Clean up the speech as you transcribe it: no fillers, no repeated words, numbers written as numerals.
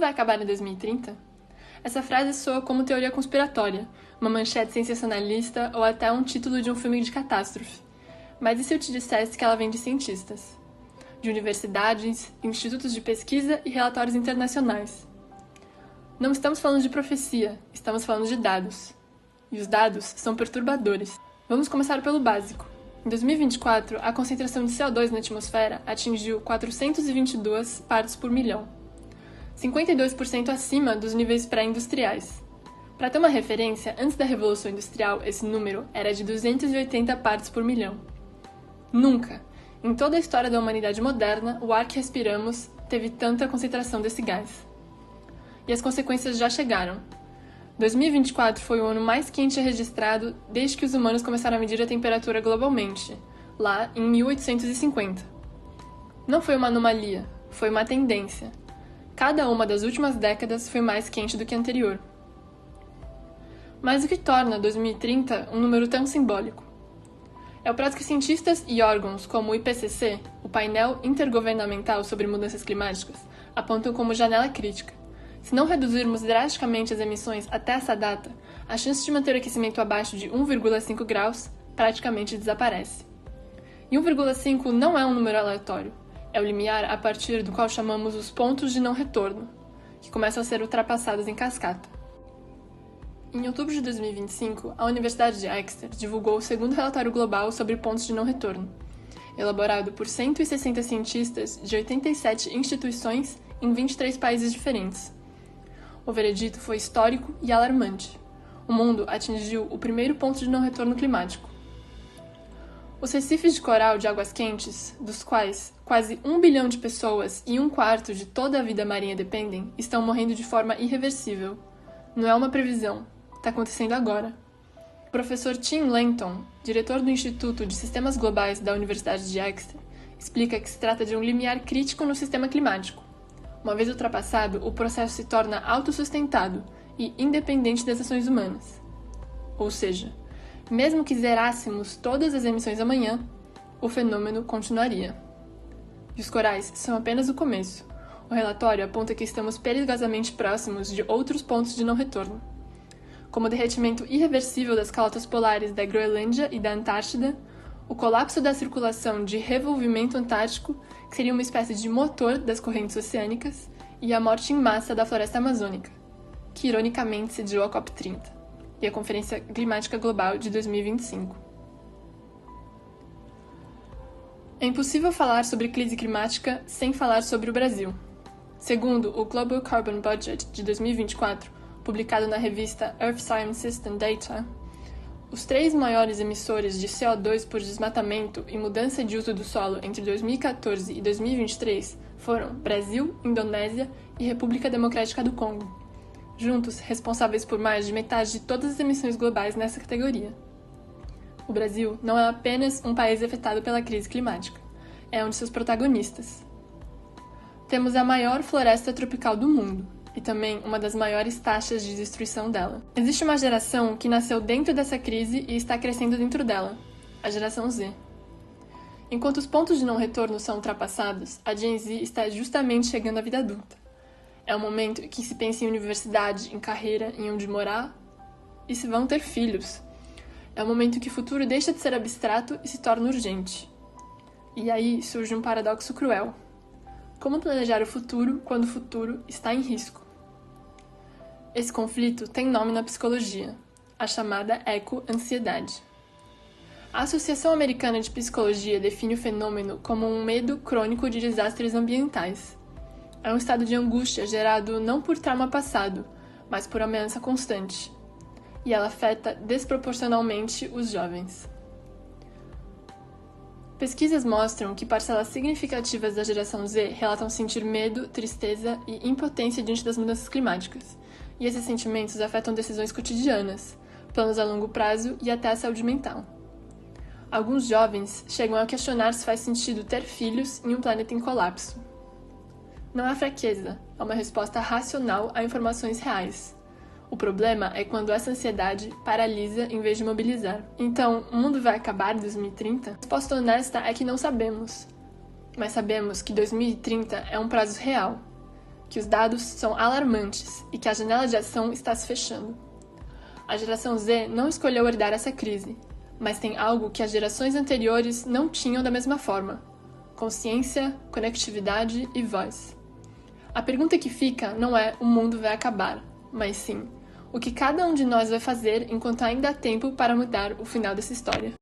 vai acabar em 2030? Essa frase soa como teoria conspiratória, uma manchete sensacionalista ou até um título de um filme de catástrofe. Mas e se eu te dissesse que ela vem de cientistas? De universidades, institutos de pesquisa e relatórios internacionais. Não estamos falando de profecia, estamos falando de dados. E os dados são perturbadores. Vamos começar pelo básico. Em 2024, a concentração de CO2 na atmosfera atingiu 422 partes por milhão, 52% acima dos níveis pré-industriais. Para ter uma referência, antes da Revolução Industrial, esse número era de 280 partes por milhão. Nunca, em toda a história da humanidade moderna, o ar que respiramos teve tanta concentração desse gás. E as consequências já chegaram. 2024 foi o ano mais quente registrado desde que os humanos começaram a medir a temperatura globalmente, lá em 1850. Não foi uma anomalia, foi uma tendência. Cada uma das últimas décadas foi mais quente do que a anterior. Mas o que torna 2030 um número tão simbólico? É o prazo que cientistas e órgãos como o IPCC, o Painel Intergovernamental sobre Mudanças Climáticas, apontam como janela crítica. Se não reduzirmos drasticamente as emissões até essa data, a chance de manter o aquecimento abaixo de 1,5 graus praticamente desaparece. E 1,5 não é um número aleatório, é o limiar a partir do qual chamamos os pontos de não retorno, que começam a ser ultrapassados em cascata. Em outubro de 2025, a Universidade de Exeter divulgou o segundo relatório global sobre pontos de não retorno, elaborado por 160 cientistas de 87 instituições em 23 países diferentes. O veredito foi histórico e alarmante. O mundo atingiu o primeiro ponto de não retorno climático. Os recifes de coral de águas quentes, dos quais quase 1 bilhão de pessoas e 1/4 de toda a vida marinha dependem, estão morrendo de forma irreversível. Não é uma previsão, está acontecendo agora. O professor Tim Lenton, diretor do Instituto de Sistemas Globais da Universidade de Exeter, explica que se trata de um limiar crítico no sistema climático. Uma vez ultrapassado, o processo se torna autossustentado e independente das ações humanas. Ou seja, mesmo que zerássemos todas as emissões amanhã, o fenômeno continuaria. E os corais são apenas o começo. O relatório aponta que estamos perigosamente próximos de outros pontos de não retorno, como o derretimento irreversível das calotas polares da Groenlândia e da Antártida, o colapso da circulação de revolvimento antártico, que seria uma espécie de motor das correntes oceânicas, e a morte em massa da floresta amazônica, que ironicamente sediou a COP30, e a Conferência Climática Global de 2025. É impossível falar sobre crise climática sem falar sobre o Brasil. Segundo o Global Carbon Budget de 2024, publicado na revista Earth Science System Data, os 3 maiores emissores de CO2 por desmatamento e mudança de uso do solo entre 2014 e 2023 foram Brasil, Indonésia e República Democrática do Congo, juntos responsáveis por mais de metade de todas as emissões globais nessa categoria. O Brasil não é apenas um país afetado pela crise climática, é um de seus protagonistas. Temos a maior floresta tropical do mundo, e também uma das maiores taxas de destruição dela. Existe uma geração que nasceu dentro dessa crise e está crescendo dentro dela, a geração Z. Enquanto os pontos de não retorno são ultrapassados, a Gen Z está justamente chegando à vida adulta. É o momento em que se pensa em universidade, em carreira, em onde morar e se vão ter filhos. É o momento em que o futuro deixa de ser abstrato e se torna urgente. E aí surge um paradoxo cruel. Como planejar o futuro quando o futuro está em risco? Esse conflito tem nome na psicologia, a chamada eco-ansiedade. A Associação Americana de Psicologia define o fenômeno como um medo crônico de desastres ambientais. É um estado de angústia gerado não por trauma passado, mas por ameaça constante. E ela afeta desproporcionalmente os jovens. Pesquisas mostram que parcelas significativas da geração Z relatam sentir medo, tristeza e impotência diante das mudanças climáticas, e esses sentimentos afetam decisões cotidianas, planos a longo prazo e até a saúde mental. Alguns jovens chegam a questionar se faz sentido ter filhos em um planeta em colapso. Não é fraqueza, é uma resposta racional a informações reais. O problema é quando essa ansiedade paralisa em vez de mobilizar. Então, o mundo vai acabar em 2030? A resposta honesta é que não sabemos. Mas sabemos que 2030 é um prazo real, que os dados são alarmantes e que a janela de ação está se fechando. A geração Z não escolheu herdar essa crise, mas tem algo que as gerações anteriores não tinham da mesma forma: consciência, conectividade e voz. A pergunta que fica não é o mundo vai acabar, mas sim, o que cada um de nós vai fazer enquanto ainda há tempo para mudar o final dessa história.